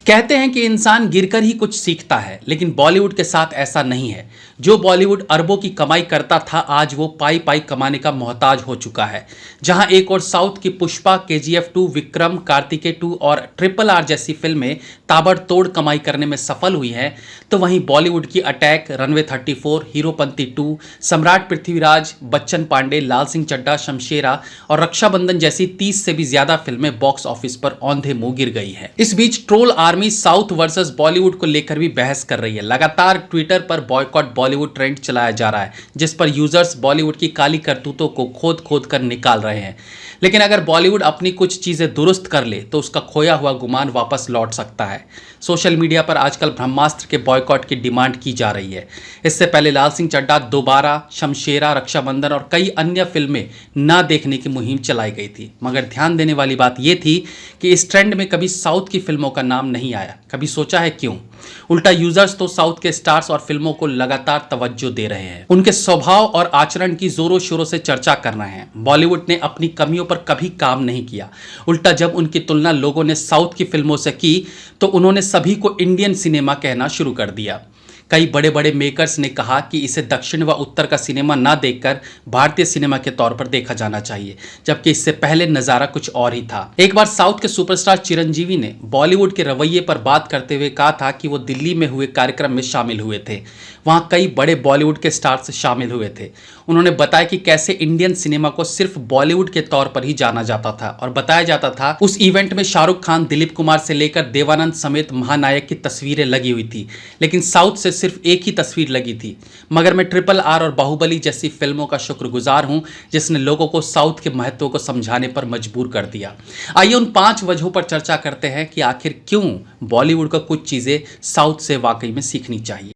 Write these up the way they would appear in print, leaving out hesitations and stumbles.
कहते हैं कि इंसान गिरकर ही कुछ सीखता है, लेकिन बॉलीवुड के साथ ऐसा नहीं है। जो बॉलीवुड अरबों की कमाई करता था, आज वो पाई पाई कमाने का मोहताज हो चुका है। जहां एक और साउथ की पुष्पा, केजीएफ 2, विक्रम, कार्तिकेय 2 और ट्रिपल आर जैसी फिल्में ताबड़तोड़ कमाई करने में सफल हुई हैं, तो वहीं बॉलीवुड की अटैक, रनवे 34, हीरोपंती 2, सम्राट पृथ्वीराज, बच्चन पांडे, लाल सिंह चड्ढा, शमशेरा और रक्षाबंधन जैसी 30 से भी ज्यादा फिल्में बॉक्स ऑफिस पर औंधे मुंह गिर गई हैं। इस बीच troll army south versus Bollywood को लेकर भी बहस कर रही है। लगातार ट्विटर पर बॉयकॉट बॉलीवुड ट्रेंड चलाया जा रहा है, जिस पर यूजर्स बॉलीवुड की काली करतूतों को खोद खोद कर निकाल रहे हैं। लेकिन अगर बॉलीवुड अपनी कुछ चीजें दुरुस्त कर ले तो उसका खोया हुआ गुमान वापस लौट सकता है। सोशल मीडिया पर आजकल ब्रह्मास्त्र के बॉयकॉट की डिमांड की जा रही है। इससे पहले लाल सिंह चड्ढा दोबारा, शमशेरा, रक्षाबंधन और कई अन्य फिल्में ना देखने की मुहिम चलाई गई थी। मगर ध्यान देने वाली बात यह थी कि इस ट्रेंड में कभी साउथ की फिल्मों का नाम नहीं आया। कभी सोचा है क्यों? उल्टा यूजर्स तो साउथ के स्टार्स और फिल्मों को लगातार तवज्जो दे रहे हैं, उनके स्वभाव और आचरण की जोरों शोरों से चर्चा कर रहे हैं। बॉलीवुड ने अपनी कमियों पर कभी काम नहीं किया। उल्टा जब उनकी तुलना लोगों ने साउथ की फिल्मों से की तो उन्होंने सभी को इंडियन सिनेमा कहना शुरू कर दिया। कई बड़े बड़े मेकर्स ने कहा कि इसे दक्षिण व उत्तर का सिनेमा ना देखकर भारतीय सिनेमा के तौर पर देखा जाना चाहिए, जबकि इससे पहले नज़ारा कुछ और ही था। एक बार साउथ के सुपरस्टार चिरंजीवी ने बॉलीवुड के रवैये पर बात करते हुए कहा था कि वो दिल्ली में हुए कार्यक्रम में शामिल हुए थे। वहां कई बड़े बॉलीवुड के स्टार्स शामिल हुए थे। उन्होंने बताया कि कैसे इंडियन सिनेमा को सिर्फ बॉलीवुड के तौर पर ही जाना जाता था और बताया जाता था उस इवेंट में शाहरुख खान, दिलीप कुमार से लेकर देवानंद समेत महानायक की तस्वीरें लगी हुई थी, लेकिन साउथ से सिर्फ एक ही तस्वीर लगी थी। मगर मैं ट्रिपल आर और बाहुबली जैसी फिल्मों का शुक्रगुजार हूं, जिसने लोगों को साउथ के महत्व को समझाने पर मजबूर कर दिया। आइए उन 5 वजहों पर चर्चा करते हैं कि आखिर क्यों बॉलीवुड को कुछ चीजें साउथ से वाकई में सीखनी चाहिए।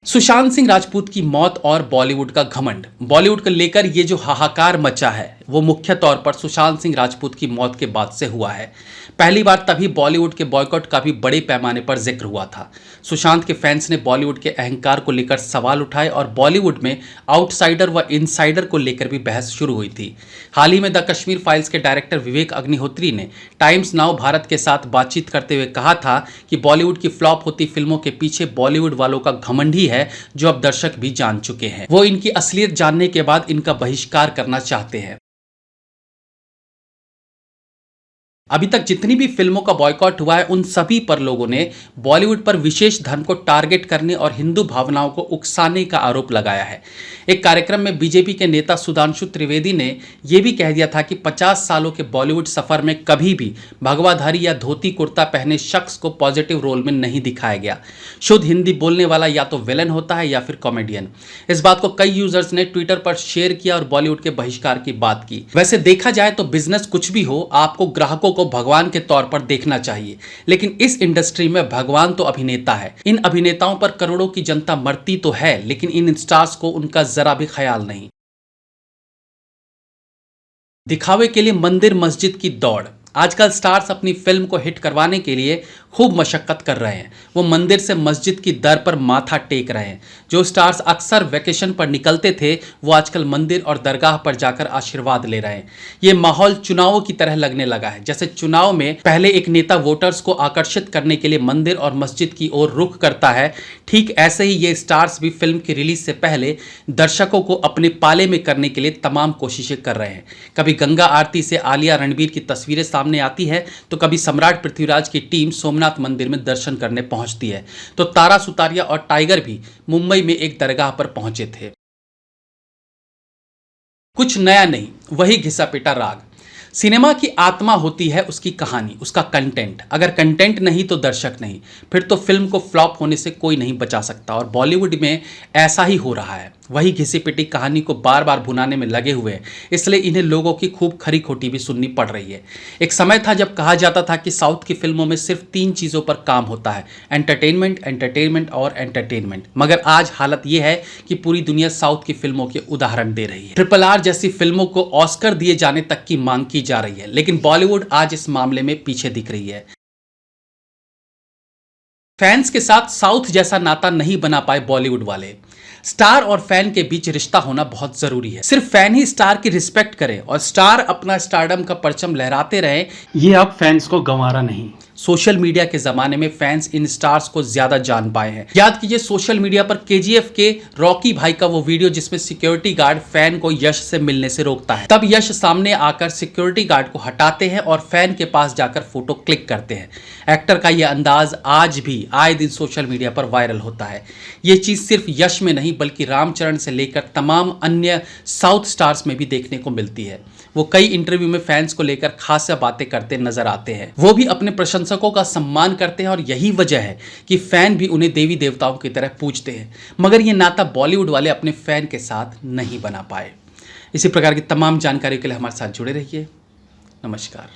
सुशांत सिंह राजपूत की मौत और बॉलीवुड का घमंड। बॉलीवुड को लेकर ये जो हाहाकार मचा है वो मुख्य तौर पर सुशांत सिंह राजपूत की मौत के बाद से हुआ है। पहली बार तभी बॉलीवुड के बॉयकॉट का भी बड़े पैमाने पर जिक्र हुआ था। सुशांत के फैंस ने बॉलीवुड के अहंकार को लेकर सवाल उठाए और बॉलीवुड में आउटसाइडर व इनसाइडर को लेकर भी बहस शुरू हुई थी। हाल ही में द कश्मीर फाइल्स के डायरेक्टर विवेक अग्निहोत्री ने टाइम्स नाउ भारत के साथ बातचीत करते हुए कहा था कि बॉलीवुड की फ्लॉप होती फिल्मों के पीछे बॉलीवुड वालों का घमंड ही है, जो अब दर्शक भी जान चुके हैं। वो इनकी असलियत जानने के बाद इनका बहिष्कार करना चाहते हैं। अभी तक जितनी भी फिल्मों का बॉयकॉट हुआ है, उन सभी पर लोगों ने बॉलीवुड पर विशेष धर्म को टारगेट करने और हिंदू भावनाओं को उकसाने का आरोप लगाया है। एक कार्यक्रम में बीजेपी के नेता सुधांशु त्रिवेदी ने यह भी कह दिया था कि 50 सालों के बॉलीवुड सफर में कभी भी भगवाधारी या धोती कुर्ता पहने शख्स को पॉजिटिव रोल में नहीं दिखाया गया। शुद्ध हिंदी बोलने वाला या तो विलन होता है या फिर कॉमेडियन। इस बात को कई यूजर्स ने ट्विटर पर शेयर किया और बॉलीवुड के बहिष्कार की बात की। वैसे देखा जाए तो बिजनेस कुछ भी हो, आपको ग्राहकों को भगवान के तौर पर देखना चाहिए, लेकिन इस इंडस्ट्री में भगवान तो अभिनेता है। इन अभिनेताओं पर करोड़ों की जनता मरती तो है, लेकिन इन स्टार्स को उनका जरा भी ख्याल नहीं। दिखावे के लिए मंदिर मस्जिद की दौड़। आजकल स्टार्स अपनी फिल्म को हिट करवाने के लिए खूब मशक्कत कर रहे हैं। वो मंदिर से मस्जिद की दर पर माथा टेक रहे हैं। जो स्टार्स अक्सर वैकेशन पर निकलते थे, वो आजकल मंदिर और दरगाह पर जाकर आशीर्वाद ले रहे हैं। ये माहौल चुनावों की तरह लगने लगा है। जैसे चुनाव में पहले एक नेता वोटर्स को आकर्षित करने के लिए मंदिर और मस्जिद की ओर रुख करता है, ठीक ऐसे ही ये स्टार्स भी फिल्म की रिलीज से पहले दर्शकों को अपने पाले में करने के लिए तमाम कोशिशें कर रहे हैं। कभी गंगा आरती से आलिया रणबीर की तस्वीरें सामने आती है, तो कभी सम्राट पृथ्वीराज की टीम सोमनाथ मंदिर में दर्शन करने पहुंचती है, तो तारा सुतारिया और टाइगर भी मुंबई में एक दरगाह पर पहुंचे थे। कुछ नया नहीं, वही घिसा पिटा राग। सिनेमा की आत्मा होती है उसकी कहानी, उसका कंटेंट। अगर कंटेंट नहीं तो दर्शक नहीं, फिर तो फिल्म को फ्लॉप होने से कोई नहीं बचा सकता। और बॉलीवुड में ऐसा ही हो रहा है। वही घिसी पिटी कहानी को बार बार भुनाने में लगे हुए हैं, इसलिए इन्हें लोगों की खूब खरी खोटी भी सुननी पड़ रही है। एक समय था जब कहा जाता था कि साउथ की फिल्मों में सिर्फ 3 चीज़ों पर काम होता है, एंटरटेनमेंट, एंटरटेनमेंट और एंटरटेनमेंट। मगर आज हालत यह है कि पूरी दुनिया साउथ की फिल्मों के उदाहरण दे रही है। ट्रिपल आर जैसी फिल्मों को ऑस्कर दिए जाने तक की मांग की जा रही है, लेकिन बॉलीवुड आज इस मामले में पीछे दिख रही है। फैंस के साथ साउथ जैसा नाता नहीं बना पाए बॉलीवुड वाले। स्टार और फैन के बीच रिश्ता होना बहुत जरूरी है। सिर्फ फैन ही स्टार की रिस्पेक्ट करे और स्टार अपना स्टारडम का परचम लहराते रहे, ये अब फैंस को गंवारा नहीं। सोशल मीडिया के जमाने में फैंस इन स्टार्स को ज्यादा जान पाए हैं। याद कीजिए सोशल मीडिया पर केजीएफ के रॉकी भाई का वो वीडियो जिसमें सिक्योरिटी गार्ड फैन को यश से मिलने से रोकता है। तब यश सामने आकर सिक्योरिटी गार्ड को हटाते हैं और फैन के पास जाकर फोटो क्लिक करते हैं। एक्टर का यह अंदाज आज भी आए दिन सोशल मीडिया पर वायरल होता है। यह चीज सिर्फ यश में नहीं बल्कि रामचरण से लेकर तमाम अन्य साउथ स्टार्स में भी देखने को मिलती है। वो कई इंटरव्यू में फैंस को लेकर खास बातें करते नजर आते हैं। वो भी अपने प्रशंसकों का सम्मान करते हैं और यही वजह है कि फैन भी उन्हें देवी देवताओं की तरह पूजते हैं। मगर ये नाता बॉलीवुड वाले अपने फैन के साथ नहीं बना पाए। इसी प्रकार की तमाम जानकारी के लिए हमारे साथ जुड़े रहिए। नमस्कार।